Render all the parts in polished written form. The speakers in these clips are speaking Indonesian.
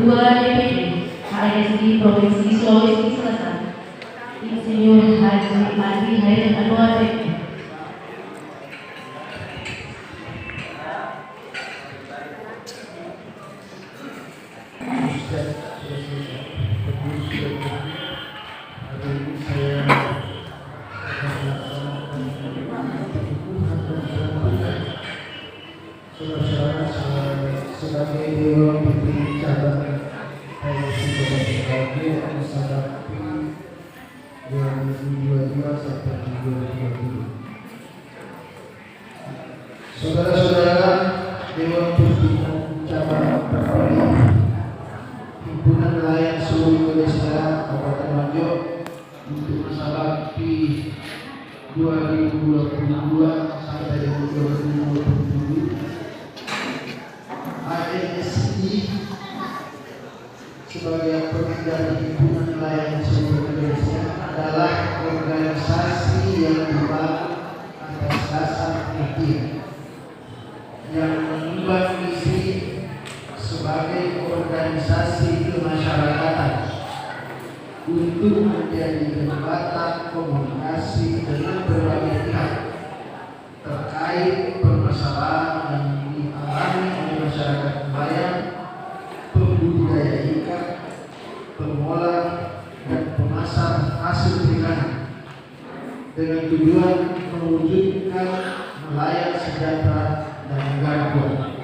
Ketua DPD HSI Provinsi Sulawesi Selatan, Insinyur Haji Adi Hairil Anwar MP. Sebagai Dewan Pimpinan Cabang HSI Provinsi menghadapi 2022 sampai 2020. Saudara-saudara Dewan Pimpinan Cabang Himpunan Nelayan Seluruh Indonesia Kabupaten Wajo untuk masa bakti 2022 sampai 2027. HSI sebagai penyelenggara himpunan nelayan seluruh Indonesia adalah organisasi yang dibangun atas dasar etika yang mengembang misi sebagai organisasi kemasyarakatan untuk menjadi jembatan komunikasi dengan berbagai pihak terkait permasalahan yang dialami oleh masyarakat nelayan, pembudidaya ikan, pengolah dan pemasar hasil perikanan dengan tujuan mewujudkan nelayan sejahtera dan negara kuat.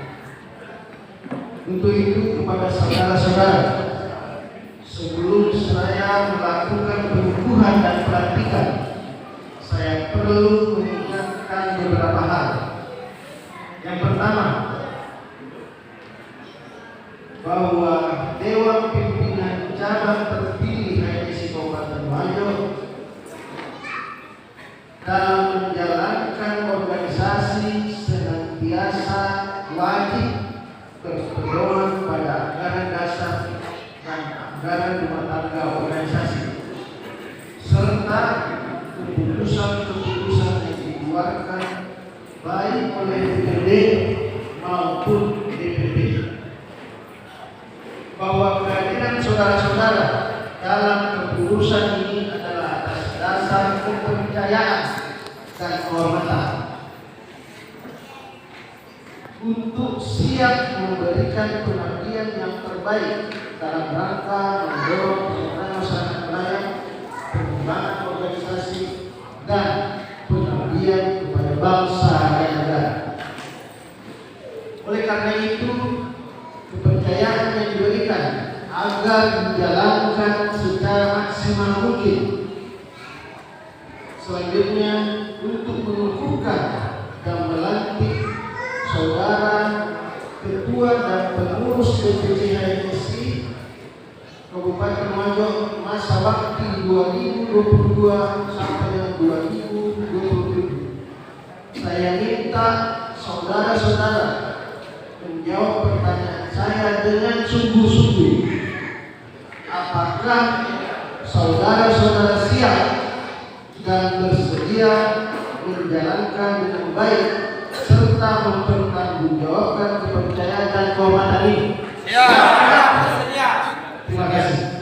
Untuk itu kepada saudara-saudara, sebelum saya melakukan pengukuhan dan pelantikan, saya perlu mengingatkan beberapa hal. Yang pertama, bahwa Dewan Pimpinan Cabang terpilih HSI Kabupaten Wajo dalam menjalankan organisasi senantiasa wajib berpedoman pada anggaran dasar dan anggaran rumah tangga organisasi serta keputusan-keputusan yang dikeluarkan baik oleh DPD maupun DPP, bahwa kehadiran saudara-saudara dalam keputusan ini adalah atas dasar kepercayaan dan kehormatan untuk siap memberikan pengabdian yang terbaik dalam rangka mendorong peran masyarakat nelayan, pengembangan organisasi dan pengabdian kepada bangsa dan negara. Oleh karena itu, kepercayaan yang diberikan agar dijalankan secara maksimal mungkin. Selanjutnya, untuk mengukuhkan dan melantik saudara ketua dan pengurus DPD HSI Kabupaten Wajo masa bakti 2022 sampai dengan 2027. Saya minta saudara-saudara menjawab pertanyaan saya dengan sungguh-sungguh. Apakah saudara-saudara siap dan bersedia menjalankan dengan baik serta mempertanggungjawabkan kepercayaan dan kehormatan ini? Siap. Terima kasih.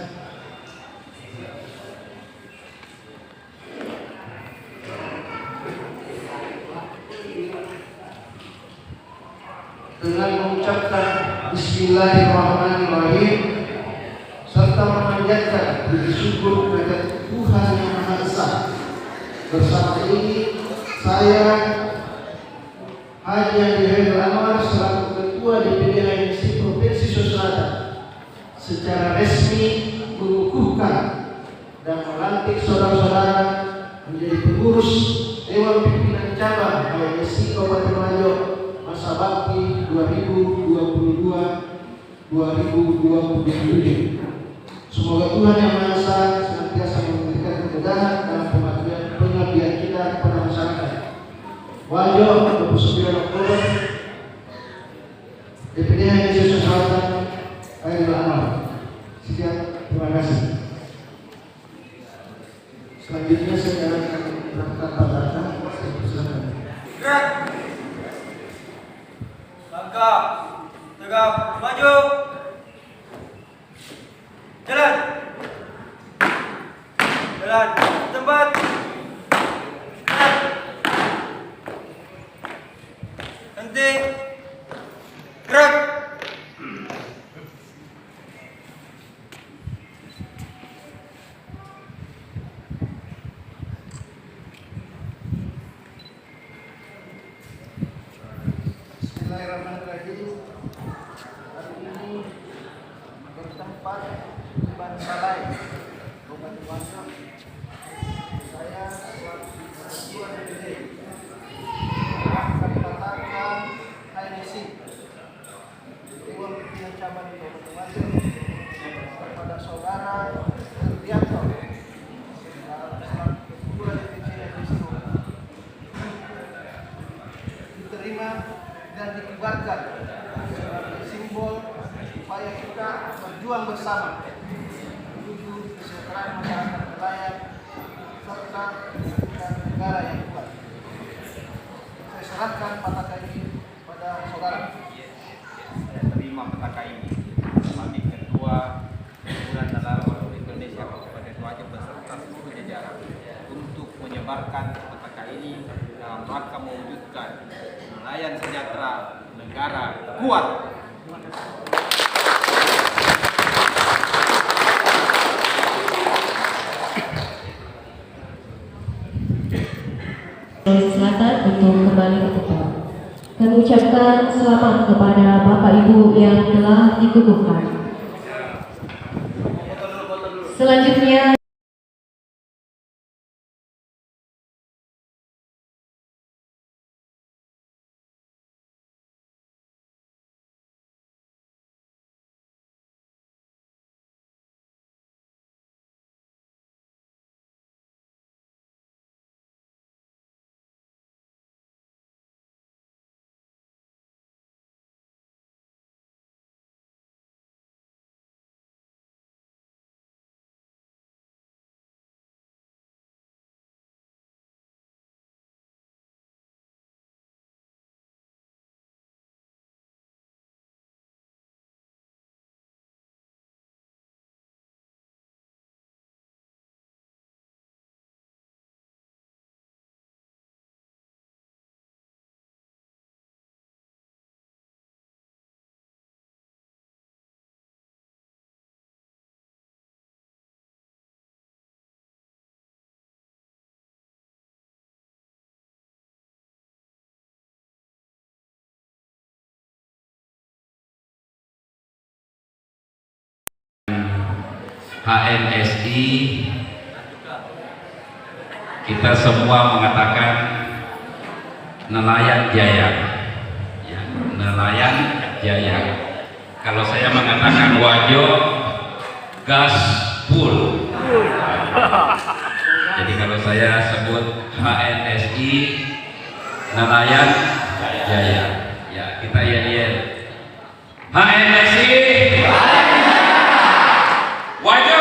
Dengan mengucapkan Bismillahirrahmanirrahim serta memanjatkan puji syukur kepada Tuhan Yang Maha Esa, bersama ini saya Haji Adi Hairil Anwar selaku Ketua DPD HSI Provinsi Sulawesi Selatan secara resmi mengukuhkan dan melantik saudara-saudara menjadi pengurus Dewan Pimpinan Cabang HSI Kabupaten Wajo masa bakti 2022-2027. Semoga Tuhan Yang Maha Esa senantiasa memberikan kemudahan dalam pengabdian kita kepada masyarakat. Wajo 29 Oktober DPD HSI Sulawesi Selatan Hairil Anwar. Sekian, terima kasih. Selanjutnya saya akan berangkat pada silakan. Langkah tegap maju. Bismillahirrahmanirrahim. Hari ini bertempat di Bansalai, Kabupaten Wajo. Saya selaku Ketua DPD akan katakan HNSC Ketua Pimpinan Cabang di Kabupaten Wajo kepada saudara Herdianto selaku Ketua DPD HNSC diterima dan dikibarkan sebagai simbol upaya kita berjuang bersama menuju kesejahteraan masyarakat nelayan serta kepentingan negara yang kuat. Saya serahkan petaka ini pada saudara. Saya terima petaka ini sebagai Ketua Perhimpunan Nelayan Seluruh Indonesia Kabupaten Wajo beserta seluruh jajaran untuk menyebarkan petaka ini dalam rangka mewujudkan nelayan sejahtera, negara kuat. Sulawesi Selatan untuk kembali ke tempat. Kami ucapkan selamat kepada Bapak Ibu yang telah dikukuhkan. Selanjutnya HNSI kita semua mengatakan nelayan jaya ya, nelayan jaya. Kalau saya mengatakan Wajo gas full. Jadi kalau saya sebut HNSI nelayan jaya ya, kita yel HNSI Wajo.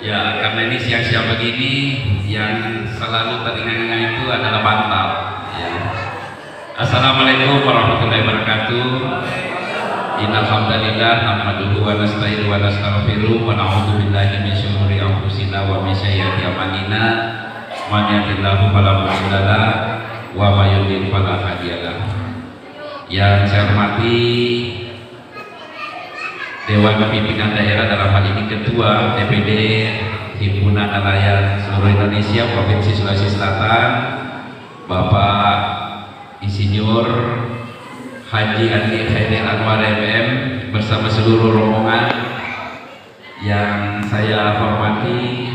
Ya, karena ini siang-siang begini yang selalu teringat-ingat itu adalah bantal. Ya. Assalamualaikum warahmatullahi wabarakatuh. Innal hamdalillah nahmaduhu wa nasta'inuhu wa nastaghfiruh wa na'udzu billahi min syururi anfusina wa min sayyiati a'malina. Man yahdihillahu fala mudilla lahu wa may yudlil fala hadiya lahu. Yang saya hormati Dewan Pimpinan Daerah, dalam hal ini Ketua DPD Himpunan Nelayan Seluruh Indonesia Provinsi Sulawesi Selatan, Bapak Insinyur Haji Andi Khairil Anwar MM bersama seluruh rombongan yang saya hormati,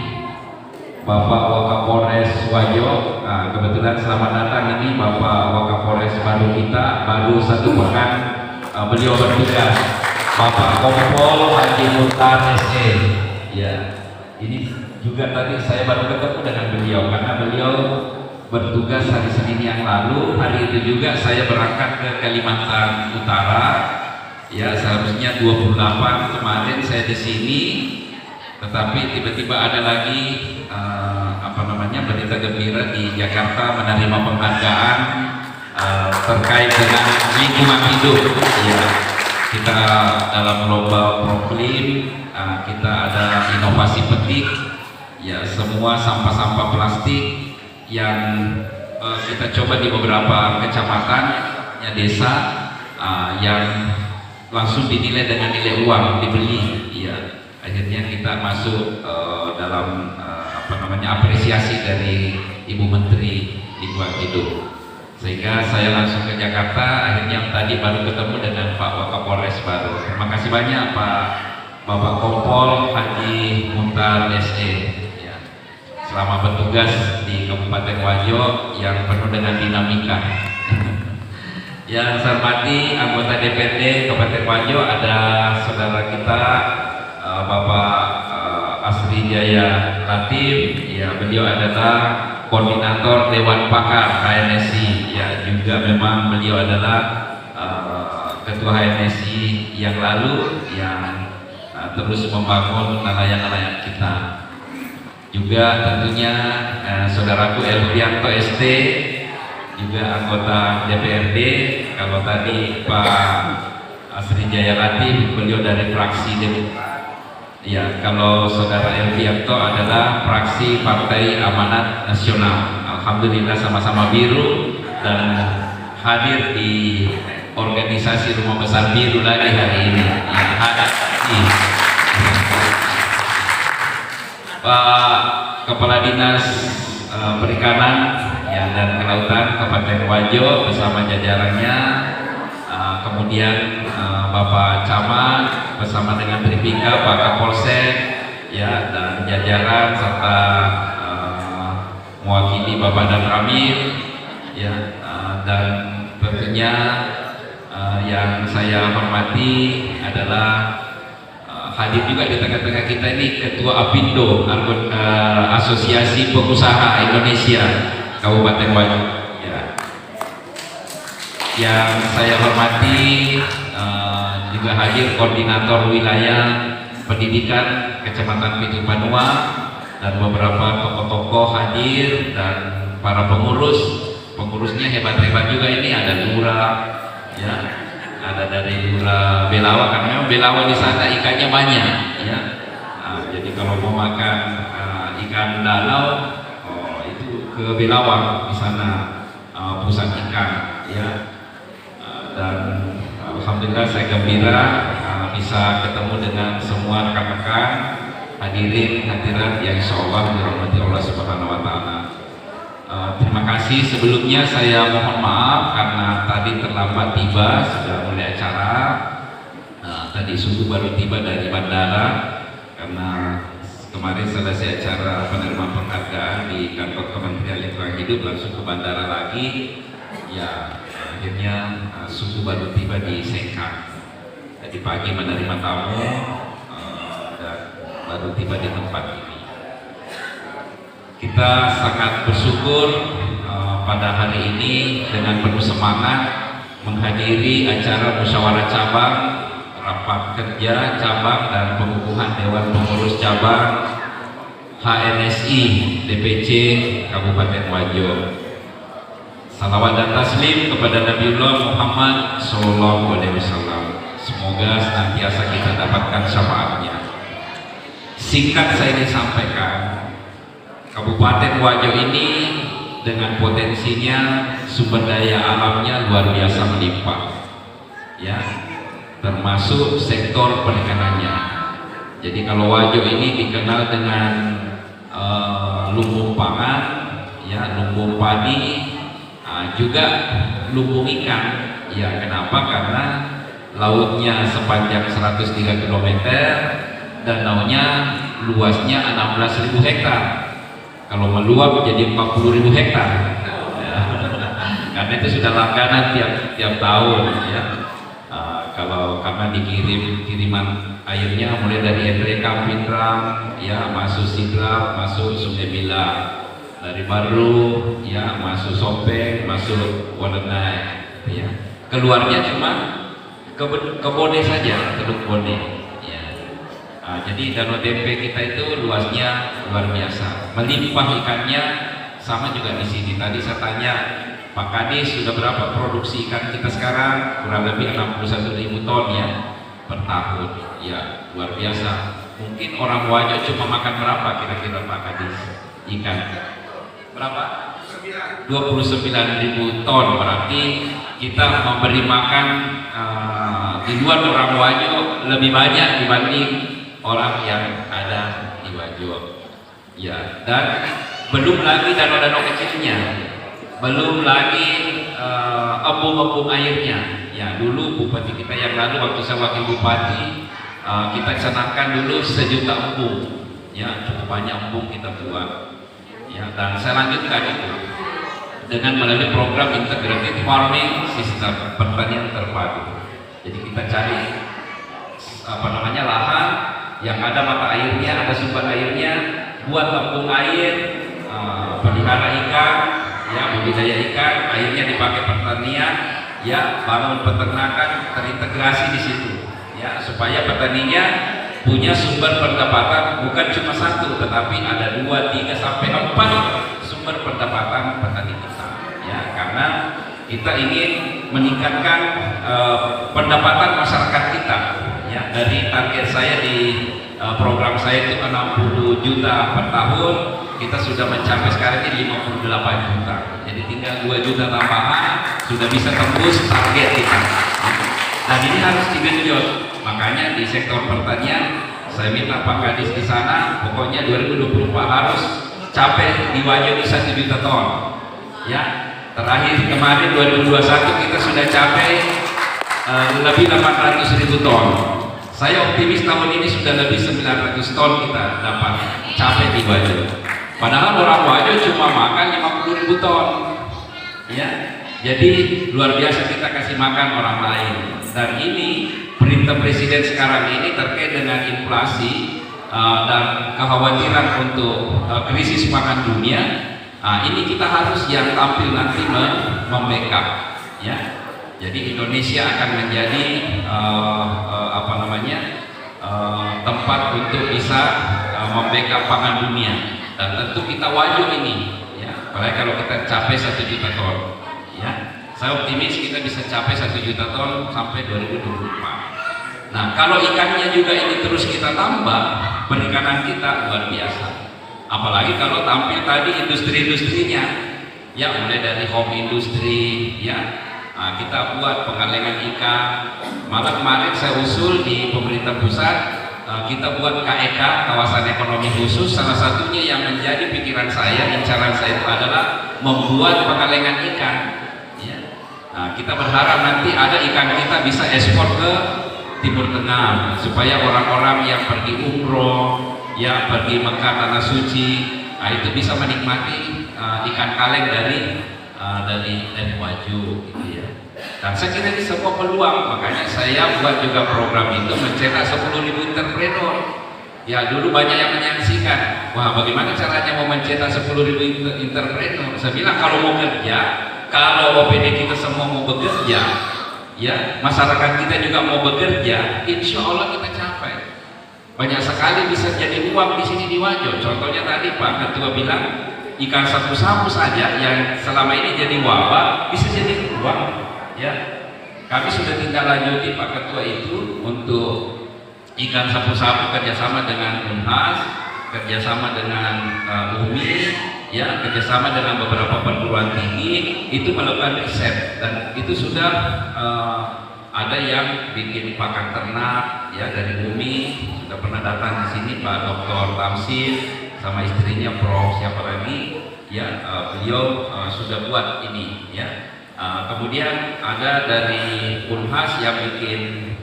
Bapak Wakapolres Wajo. Nah, kebetulan selamat datang ini Bapak Wakapolres baru kita, baru 1 pekan beliau bertugas, Bapak Kompol Haji Muhtar SE. Ya, ini juga tadi saya baru ketemu dengan beliau karena beliau bertugas hari Senin yang lalu. Hari itu juga saya berangkat ke Kalimantan Utara. Ya, seharusnya 28 kemarin saya di sini, tetapi tiba-tiba ada lagi berita gembira di Jakarta menerima penghargaan terkait dengan lingkungan hidup. Ya, kita dalam lomba proklim, kita ada inovasi petik. Ya, semua sampah-sampah plastik yang kita coba di beberapa kecamatan ya, desa yang langsung dinilai dengan nilai uang dibeli. Ya, akhirnya kita masuk dalam apresiasi dari Ibu Menteri lingkungan hidup. Sehingga saya langsung ke Jakarta, akhirnya tadi baru ketemu dengan Pak Wakapolres baru. Terima kasih banyak Pak Bapak Kompol Haji Muntar SE ya, selama bertugas di Kabupaten Wajo yang penuh dengan dinamika. Yang saya hormati anggota DPRD Kabupaten Wajo, ada saudara kita Bapak Asri Jaya Latif, ya beliau adalah koordinator Dewan Pakar HNSI, ya juga memang beliau adalah ketua HNSI yang lalu yang terus membangun nelayan-nelayan kita. Juga tentunya saudaraku Elvianto ST, juga anggota DPRD. Kalau tadi Pak Asri Jaya Latif, beliau dari fraksi Demokrat. Ya, kalau saudara Elvianto adalah fraksi Partai Amanat Nasional. Alhamdulillah sama-sama biru dan hadir di organisasi Rumah Besar Biru lagi hari ini. Ya, hadir. Pak Kepala Dinas Perikanan ya, dan Kelautan Kabupaten Wajo bersama jajarannya, kemudian Bapak Camat bersama dengan Tripika, Pak Kapolsek ya, dan jajaran serta mewakili Bapak dan Ramil ya, dan tentunya yang saya hormati adalah hadir juga di tengah-tengah kita ini Ketua Apindo, Asosiasi Pengusaha Indonesia Kabupaten Wajo ya. Yang saya hormati juga hadir Koordinator Wilayah Pendidikan Kecamatan Pitu Panua, dan beberapa tokoh-tokoh hadir, dan para pengurusnya hebat-hebat juga ini, ada Lura ya, ada dari Lura Belawa, karena memang Belawa di sana ikannya banyak ya. Jadi kalau mau makan ikan danau, itu ke Belawa, di sana pusat ikan ya. Dan alhamdulillah saya gembira bisa ketemu dengan semua rekan-rekan hadirin hadirat yang insya Allah dirahmati Allah Subhanahu Wa Taala. Terima kasih sebelumnya, saya mohon maaf karena tadi terlambat tiba, sudah mulai acara. Tadi subuh baru tiba dari bandara karena kemarin selesai acara penerimaan penghargaan di kantor Kementerian Lingkungan Hidup, langsung ke bandara lagi ya. Akhirnya subuh baru tiba di Sengkang. Tadi pagi menerima tamu dan baru tiba di tempat ini. Kita sangat bersyukur pada hari ini dengan penuh semangat menghadiri acara musyawarah cabang, rapat kerja cabang, dan pengukuhan Dewan Pengurus Cabang HNSI DPC Kabupaten Wajo. Salawat dan taslim kepada Nabiullah Muhammad SAW. Semoga senantiasa kita dapatkan syafaatnya. Singkat saya ingin sampaikan, Kabupaten Wajo ini dengan potensinya, sumber daya alamnya luar biasa melimpah, ya, termasuk sektor perikanannya. Jadi kalau Wajo ini dikenal dengan lumbung pangan, ya, lumbung padi, juga lumbung ikan. Ya, kenapa? Karena lautnya sepanjang 103 km, danaunya luasnya 16.000 hektar. Kalau meluap jadi 40.000 hektar. Ya. Karena itu sudah langganan tiap tahun ya. Kalau karena kiriman airnya mulai dari Entre Kampingrang ya, masuk Sidrap, masuk Sungai Bila, dari Baru ya, masuk Sopeng, masuk Walenai ya. Keluarnya cuma ke Bone saja, Teluk Bone. Jadi danau Tempe kita itu luasnya luar biasa, melimpah ikannya. Sama juga di sini. Tadi saya tanya Pak Kadis, sudah berapa produksi ikan kita sekarang? Kurang lebih 61.000 ton ya per tahun. Ya, luar biasa. Mungkin orang Wajo cuma makan berapa kira-kira Pak Kadis ikan? Berapa? 29.000 ton. Berarti kita memberi makan di luar orang Wajo lebih banyak dibanding orang yang ada di Wajo ya. Dan belum lagi danau-danau kecilnya belum lagi embung-embung airnya. Ya, dulu bupati kita yang lalu waktu saya wakil bupati, kita canangkan dulu 1 juta embung. Ya, cukup banyak embung kita buat. Ya, dan saya lanjutkan itu dengan melalui program integrated farming sistem pertanian terpadu. Jadi kita cari lahan yang ada mata airnya, ada sumber airnya, buat embung air, pelihara ikan, ya budidaya ikan, airnya dipakai pertanian, ya bangun peternakan terintegrasi di situ, ya supaya petaninya punya sumber pendapatan bukan cuma 1, tetapi ada 2, 3 sampai 4 sumber pendapatan petani kita, ya karena kita ingin meningkatkan pendapatan masyarakat kita, ya dari target saya di program saya itu 60 juta per tahun, kita sudah mencapai sekarang ini 58 juta. Jadi tinggal 2 juta tambahan sudah bisa tembus target kita. Dan ini harus digenjot. Makanya di sektor pertanian saya minta Pak Kadis di sana, pokoknya 2024 harus capai di Wajo 1 juta ton. Ya, terakhir kemarin 2021 kita sudah capai lebih 800.000 ton. Saya optimis tahun ini sudah lebih 900 ton kita dapat capai di Wajo. Padahal orang Wajo cuma makan 50.000 ton, ya. Jadi luar biasa kita kasih makan orang lain. Dan ini perintah Presiden sekarang ini terkait dengan inflasi dan kekhawatiran untuk krisis pangan dunia. Ini kita harus yang tampil nanti membackup, ya. Jadi Indonesia akan menjadi tempat untuk bisa membackup pangan dunia. Dan tentu kita Wajo ini, ya, apalagi kalau kita capai 1 juta ton, ya, saya optimis kita bisa capai 1 juta ton sampai 2024. Nah, kalau ikannya juga ini terus kita tambah, perikanan kita luar biasa. Apalagi kalau tampil tadi industri-industrinya, ya, mulai dari home industri, ya, kita buat pengalengan ikan. Malah kemarin saya usul di pemerintah pusat. Kita buat KEK, kawasan ekonomi khusus. Salah satunya yang menjadi pikiran saya, incaran saya itu adalah membuat pengalengan ikan, ya. Kita berharap nanti ada ikan kita bisa ekspor ke Timur Tengah, supaya orang-orang yang pergi umroh, ya pergi Mekah tanah suci, itu bisa menikmati ikan kaleng dari Wajo, gitu ya. Dan saya kira ini semua peluang, makanya saya buat juga program itu mencetak 10.000 entrepreneur. Ya dulu banyak yang menyaksikan, wah bagaimana caranya mau mencetak 10.000 entrepreneur. Saya bilang kalau mau kerja, kalau OPD kita semua mau bekerja, ya masyarakat kita juga mau bekerja, insya Allah kita capai. Banyak sekali bisa jadi uang di sini di Wajo. Contohnya tadi Pak Ketua bilang ikan sapu-sapu saja yang selama ini jadi wabah bisa jadi uang. Ya, kami sudah tindak lanjuti Pak Ketua itu untuk ikan sapu-sapu kerjasama dengan Unhas, kerjasama dengan UMI, ya kerjasama dengan beberapa perguruan tinggi itu melakukan riset dan itu sudah ada yang bikin pakan ternak, ya dari UMI sudah pernah datang di sini Pak Dr. Tamsin sama istrinya Prof siapa lagi, ya beliau sudah buat ini, ya. Kemudian ada dari Unhas yang bikin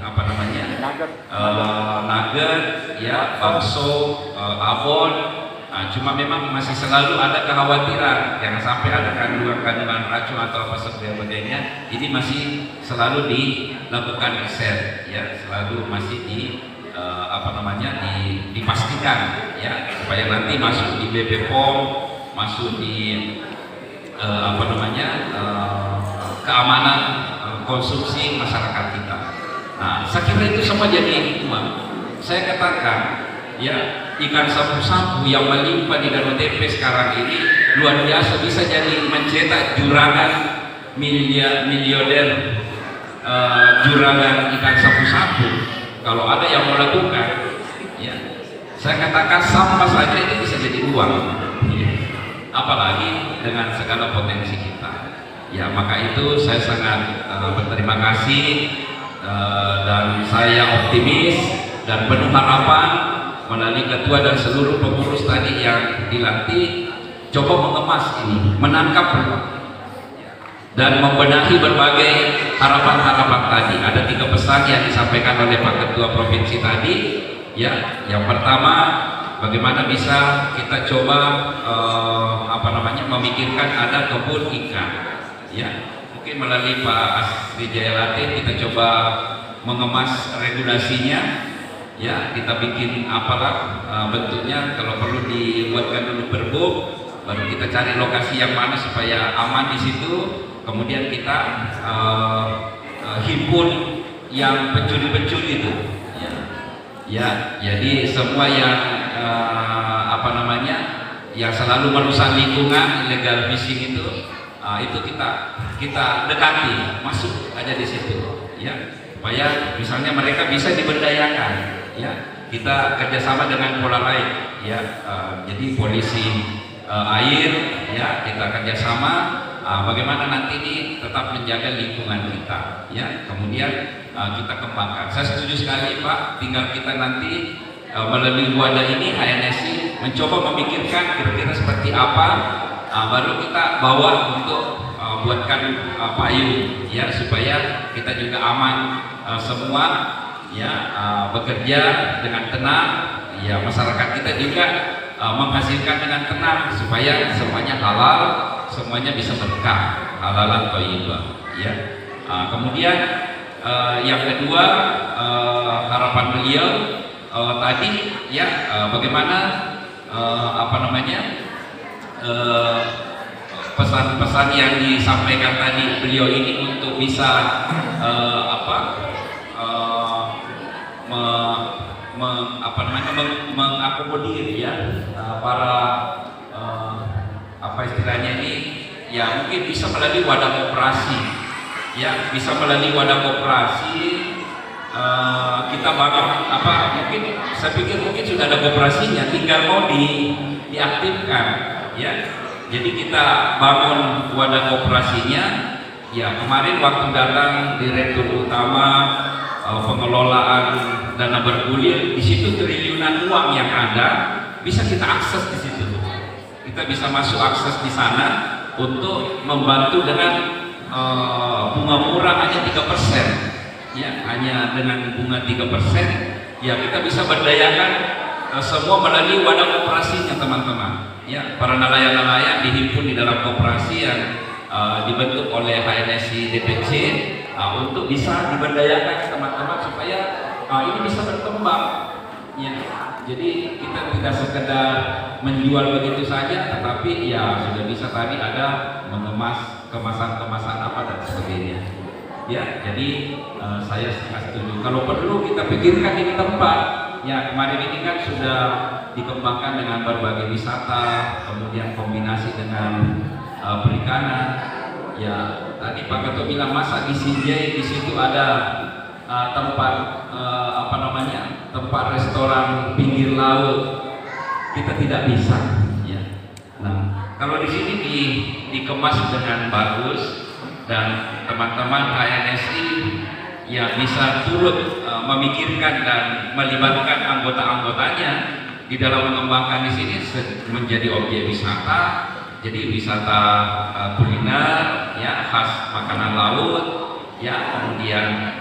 nugget, ya bakso, abon. Cuma memang masih selalu ada kekhawatiran jangan sampai ada kandungan racun atau apa sebagainya. Ini masih selalu dilakukan riset, ya selalu masih dipastikan, ya supaya nanti masuk di BP POM, masuk di keamanan konsumsi masyarakat kita. Nah, saya kira itu semua jadi uang. Saya katakan, ya ikan sapu-sapu yang melimpah di Danau Tempe sekarang ini luar biasa, bisa jadi mencetak juragan milioner juragan ikan sapu-sapu. Kalau ada yang melakukan, ya saya katakan sampah saja itu bisa jadi uang. Apalagi dengan segala potensi kita. Ya maka itu saya sangat berterima kasih dan saya optimis dan penuh harapan melalui ketua dan seluruh pengurus tadi yang dilatih coba mengemas ini, menangkap peluang. dan membenahi berbagai harapan-harapan tadi. Ada 3 pesan yang disampaikan oleh Pak Ketua Provinsi tadi. Ya, yang pertama, bagaimana bisa kita coba memikirkan ada kebun ikan. Ya, mungkin melalui Pak Asri Jayalatin kita coba mengemas regulasinya. Ya, kita bikin apalah bentuknya, kalau perlu dibuatkan dulu perbuk, baru kita cari lokasi yang mana supaya aman di situ. Kemudian kita himpun yang pencuri-pencuri itu. Ya, jadi semua yang yang selalu merusak lingkungan, illegal fishing itu kita dekati, masuk aja di situ. Ya, supaya misalnya mereka bisa diberdayakan. Ya, kita kerjasama dengan pola lain. Ya, jadi polisi air, ya kita kerjasama. Bagaimana nanti ini tetap menjaga lingkungan kita, ya. Kemudian kita kembangkan. Saya setuju sekali Pak. Tinggal kita nanti melalui wadah ini HNSI mencoba memikirkan kira-kira seperti apa, baru kita bawa untuk buatkan payung, ya, supaya kita juga aman semua, ya, bekerja dengan tenang, ya, masyarakat kita juga menghasilkan dengan tenang supaya semuanya halal, semuanya bisa berkah, halalan thayyibah, ya. Kemudian yang kedua, harapan beliau tadi, ya, bagaimana pesan-pesan yang disampaikan tadi beliau ini untuk bisa mengakomodir, ya, para istilahnya ini, ya, mungkin bisa melalui wadah koperasi, ya, bisa melalui wadah koperasi. Kita bangun mungkin saya pikir mungkin sudah ada koperasinya, tinggal mau diaktifkan, ya. Jadi kita bangun wadah koperasinya. Ya, kemarin waktu datang Direktur Utama Pengelolaan Dana Bergulir, di situ triliunan uang yang ada bisa kita akses di situ. Kita bisa masuk akses di sana untuk membantu dengan bunga murah hanya 3%. Ya, hanya dengan bunga 3%, ya, kita bisa berdayakan semua melalui wadah koperasinya, teman-teman. Ya, para nelayan-nelayan dihimpun di dalam koperasi yang dibentuk oleh HNSI DPC untuk bisa diberdayakan, teman-teman, supaya ini bisa berkembang. Ya, jadi kita tidak sekedar menjual begitu saja, tetapi ya sudah bisa tadi ada mengemas kemasan-kemasan apa dan sebagainya. Ya, jadi saya sangat setuju. Kalau perlu kita pikirkan ini tempat. Ya, kemarin ini kan sudah dikembangkan dengan berbagai wisata, kemudian kombinasi dengan perikanan. Ya, tadi Pak Ketua bilang masa di Sinjai di situ ada tempat tempat restoran pinggir laut. Kita tidak bisa. Ya. Nah, kalau di sini dikemas dengan bagus, dan teman-teman HNSI yang bisa turut memikirkan dan melibatkan anggota-anggotanya di dalam mengembangkan di sini menjadi objek wisata, jadi wisata kuliner, ya, khas makanan laut, ya, kemudian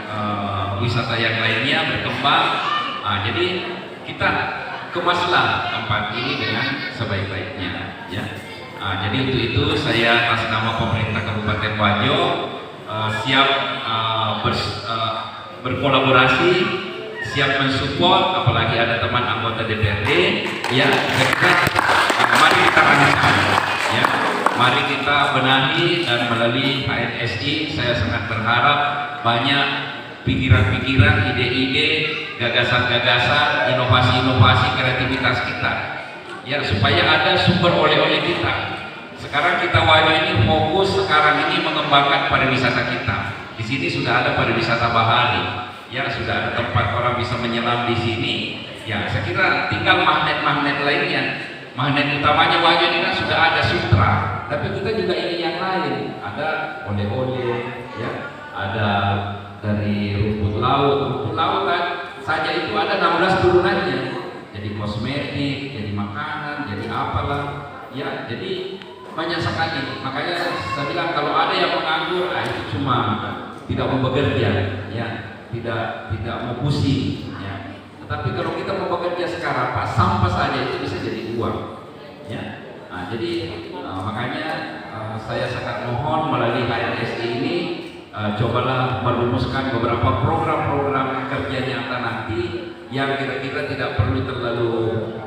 wisata yang lainnya berkembang. Jadi kita kemaslah tempat ini dengan sebaik-baiknya, ya. Jadi untuk itu saya atas nama pemerintah Kabupaten Wajo siap berkolaborasi, siap mensupport, apalagi ada teman anggota DPRD, ya. Mari kita rancang, ya, mari kita benahi, dan melalui HNSI saya sangat berharap banyak pikiran-pikiran, ide-ide, gagasan-gagasan, inovasi-inovasi, kreativitas kita, ya, supaya ada sumber oleh-oleh kita. Sekarang kita Wajo ini fokus sekarang ini mengembangkan pariwisata kita. Di sini sudah ada pariwisata bahari, ya, sudah ada tempat orang bisa menyelam di sini. Ya, saya kira tinggal magnet-magnet lainnya. Magnet utamanya Wajo ini kan sudah ada Sutra, tapi kita juga ingin yang lain. Ada oleh-oleh, ya, ada dari rumput laut. Rumput laut kan saja itu ada 16 turunannya. Jadi kosmetik, jadi makanan, jadi apalah, ya. Jadi banyak sekali. Makanya saya bilang kalau ada yang menganggur, itu cuma tidak mau bekerja, ya, tidak mau pusing, ya. Tetapi kalau kita mau bekerja sekarang, Pak, sampah saja itu bisa jadi uang, ya. Nah, jadi makanya saya sangat mohon melalui HNSI ini cobalah merumuskan beberapa program-program kerja nyata nanti yang kira-kira tidak perlu terlalu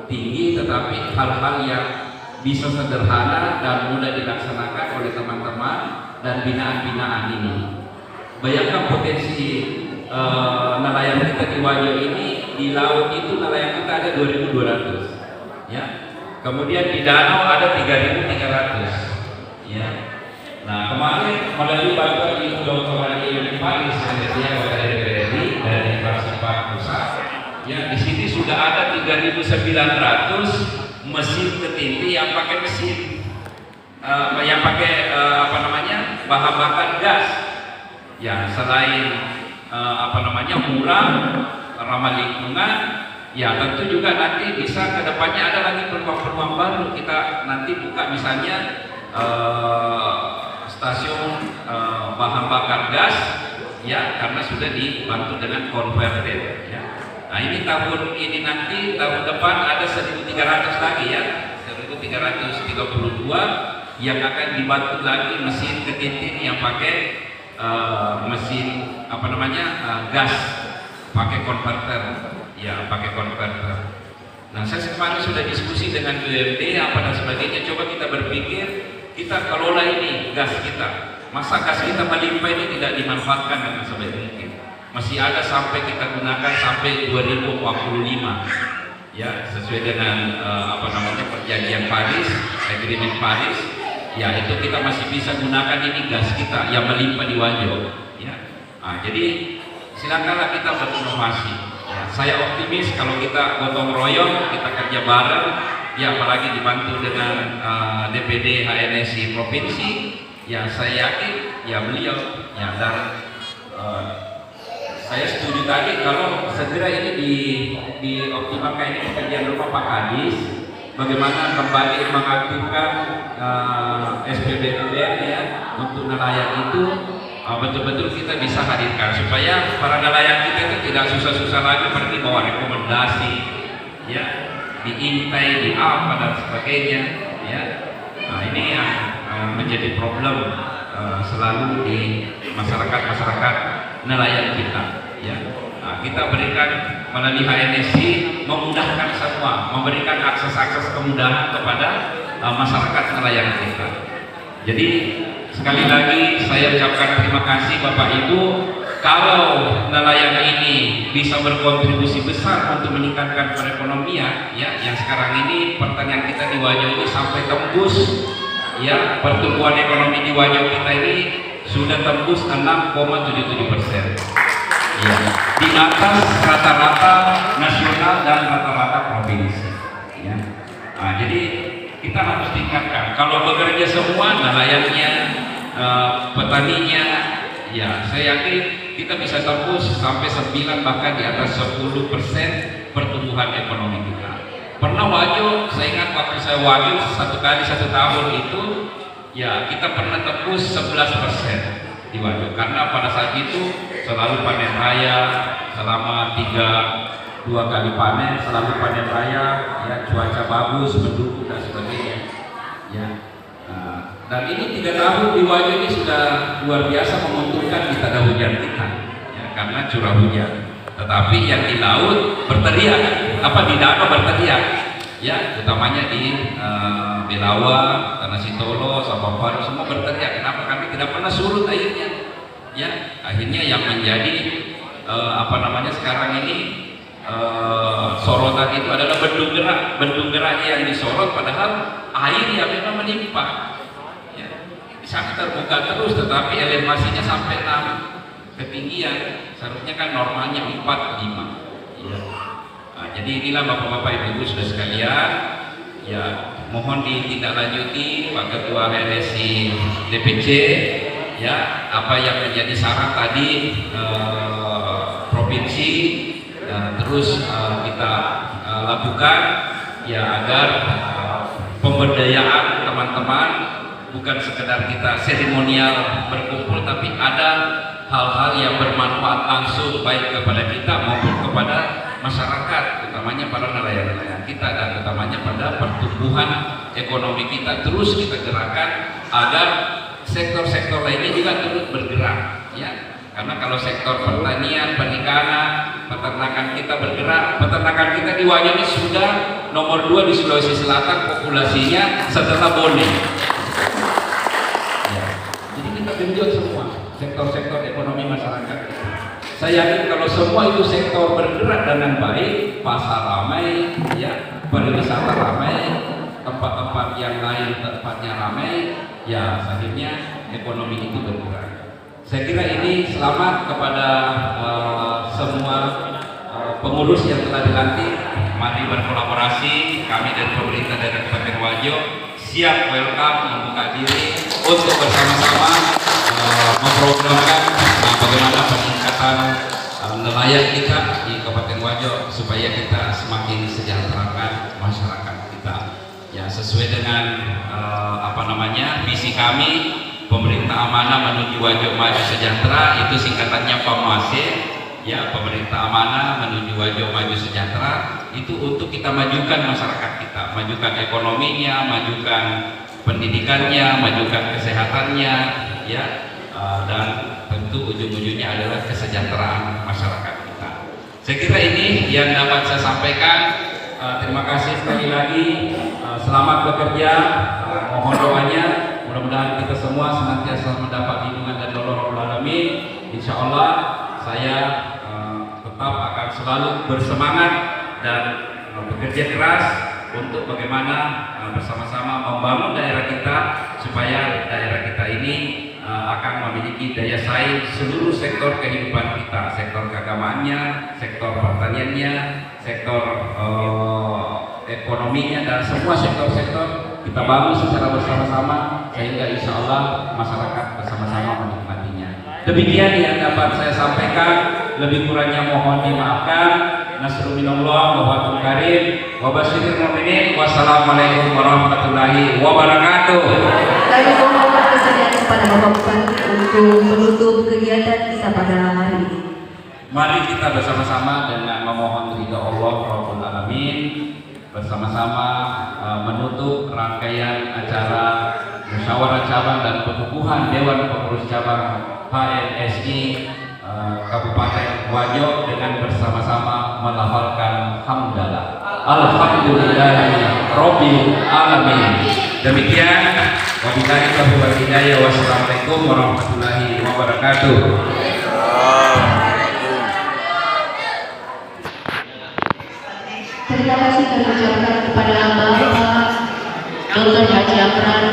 tinggi, tetapi hal-hal yang bisa sederhana dan mudah dilaksanakan oleh teman-teman dan binaan-binaan ini. Bayangkan potensi nelayan kita di Wajo ini, di laut itu nelayan kita ada 2.200, ya. Kemudian di danau ada 3.300, ya. Nah, kemarin melalui bantuan Ibu Dr. Yuni Paris yang dari BRI dari fraksi Pak Pusat, ya, di sini sudah ada 3.900 mesin ketinti yang pakai mesin yang pakai bahan bakar gas, ya. Selain murah, ramah lingkungan, ya tentu juga nanti bisa kedepannya ada lagi peluang-peluang baru. Kita nanti buka misalnya stasiun bahan bakar gas, ya, karena sudah dibantu dengan converter, ya. Nah, ini tahun ini nanti tahun depan ada 1.300 lagi, ya, 1.332 yang akan dibantu lagi mesin ketintin yang pakai mesin gas, pakai converter, ya, pakai converter. Nah, saya kemarin sudah diskusi dengan BUMD dan sebagainya. Coba kita berpikir, kita kelola ini gas kita, masa gas kita melimpah ini tidak dimanfaatkan dengan sebaik mungkin. Masih ada sampai kita gunakan sampai 2045, ya, sesuai dengan perjanjian Paris, Agreement Paris, ya, itu kita masih bisa gunakan ini gas kita yang melimpah di Wajo, ya. Nah, jadi silakanlah kita berinovasi, ya. Saya optimis kalau kita gotong royong, kita kerja bareng, ya, apalagi dibantu dengan DPD HNSI provinsi, ya, saya yakin, ya, beliau, ya, dan saya setuju tadi kalau segera ini dioptimalkan ini pekerjaan rumah Pak Kadis, bagaimana kembali mengaktifkan SPBUM, ya, untuk nelayan itu betul-betul kita bisa hadirkan supaya para nelayan kita itu tidak susah-susah lagi pergi bawa rekomendasi, ya, diintai, di apa dan sebagainya, ya. Nah, ini yang menjadi problem selalu di masyarakat nelayan kita, ya. Nah, kita berikan melalui HNSI memudahkan semua, memberikan akses kemudahan kepada masyarakat nelayan kita. Jadi sekali lagi saya ucapkan terima kasih Bapak Ibu. Kalau nelayan ini bisa berkontribusi besar untuk meningkatkan perekonomian, ya, yang sekarang ini pertanian kita di Wajo ini sampai tembus, ya, pertumbuhan ekonomi di Wajo kita ini sudah tembus 6,77%, ya, di atas rata-rata nasional dan rata-rata provinsi, ya. Nah, jadi kita harus tingkatkan. Kalau bekerja semua, nelayannya, petaninya, ya, saya yakin kita bisa tembus sampai 9 bahkan di atas 10% pertumbuhan ekonomi kita. Pernah Wajo, saya ingat waktu saya Wajo satu tahun itu, ya, kita pernah tembus 11% di Wajo, karena pada saat itu selalu panen raya selama 2 kali panen, selalu panen raya, ya, cuaca bagus, mendukung dan sebagainya, ya. Dan ini 3 tahun di Wajo ini sudah luar biasa menguntungkan kita ada hujan kita, ya, karena curah hujan. Tetapi yang di laut berteriak, di danau berteriak, ya, utamanya di Belawa, Tanah Sitolo, Sampang, semua berteriak. Kenapa kami tidak pernah surut airnya? Ya, akhirnya yang menjadi sekarang ini sorotan itu adalah bendung gerak yang disorot, padahal air yang memang melimpah. Di sana terbuka terus, tetapi elevasinya sampai 6 ketinggian, seharusnya kan normalnya 4-5, ya. Nah, jadi inilah Bapak-Bapak Ibu sudah sekalian, ya, mohon ditindaklanjuti Pak Ketua HNSI DPC, ya, apa yang menjadi saran tadi provinsi, terus kita lakukan, ya, agar pemberdayaan teman-teman, bukan sekedar kita seremonial berkumpul, tapi ada hal-hal yang bermanfaat langsung baik kepada kita maupun kepada masyarakat, utamanya para nelayan-nelayan kita dan utamanya pada pertumbuhan ekonomi kita. Terus kita gerakkan agar sektor-sektor lainnya juga turut bergerak, ya. Karena kalau sektor pertanian, perikanan, peternakan kita bergerak, peternakan kita di Wajo ini sudah nomor 2 di Sulawesi Selatan populasinya setelah Bone. Ya. Jadi kita genjot semua sektor-sektor ekonomi masyarakat. Saya yakin kalau semua itu sektor bergerak dengan baik, pasar ramai, ya, pariwisata ramai, tempat-tempat yang lain tempatnya ramai, ya akhirnya ekonomi itu bergerak. Saya kira ini selamat kepada semua pengurus yang telah dilantik. Mari berkolaborasi. Kami dari pemerintah daerah Kabupaten Wajo siap welcome, membuka diri untuk bersama-sama memprogramkan bagaimana peningkatan nelayan kita di Kabupaten Wajo supaya kita semakin sejahterakan masyarakat kita. Ya, sesuai dengan visi kami, Pemerintah Amanah Menuju Wajo Maju Sejahtera, itu singkatannya PAMASE. Ya, Pemerintah Amanah Menuju Wajo Maju Sejahtera itu untuk kita majukan masyarakat kita, majukan ekonominya, majukan pendidikannya, majukan kesehatannya, ya, dan tentu ujung-ujungnya adalah kesejahteraan masyarakat kita. Saya kira ini yang dapat saya sampaikan. Terima kasih sekali lagi. Selamat bekerja. Mohon doanya. Mudah-mudahan kita semua senantiasa mendapat lindungan dari Allah Rabbul Alamin. Insya Allah saya tetap akan selalu bersemangat dan bekerja keras untuk bagaimana bersama-sama membangun daerah kita supaya daerah kita ini akan memiliki daya saing seluruh sektor kehidupan kita, sektor keagamaannya, sektor pertaniannya, sektor ekonominya, dan semua sektor-sektor kita bangun secara bersama-sama sehingga insya Allah masyarakat bersama-sama menikmatinya. Demikian yang dapat saya sampaikan, lebih kurangnya mohon dimaafkan. Nasrul minallah wa fathul karim wa basyiril mu'minin. Wassalamualaikum warahmatullahi wabarakatuh. Kami mohon kesediaan kepada Bapak Bupati untuk menutup kegiatan kita pada hari ini. Mari kita bersama-sama dengan memohon ridha Allah Rabbul Alamin, bersama-sama menutup rangkaian acara musyawarah cabang dan pengukuhan Dewan Pengurus Cabang HMSI Kabupaten Wajo dengan bersama-sama melafalkan hamdalah. Alhamdulillahi Rabbil Alamin. Demikian, wabillahi taufiq wal hidayah. Wassalamualaikum warahmatullahi wabarakatuh. Terima kasih kami ucapkan kepada Bapak Dr. Haji Amran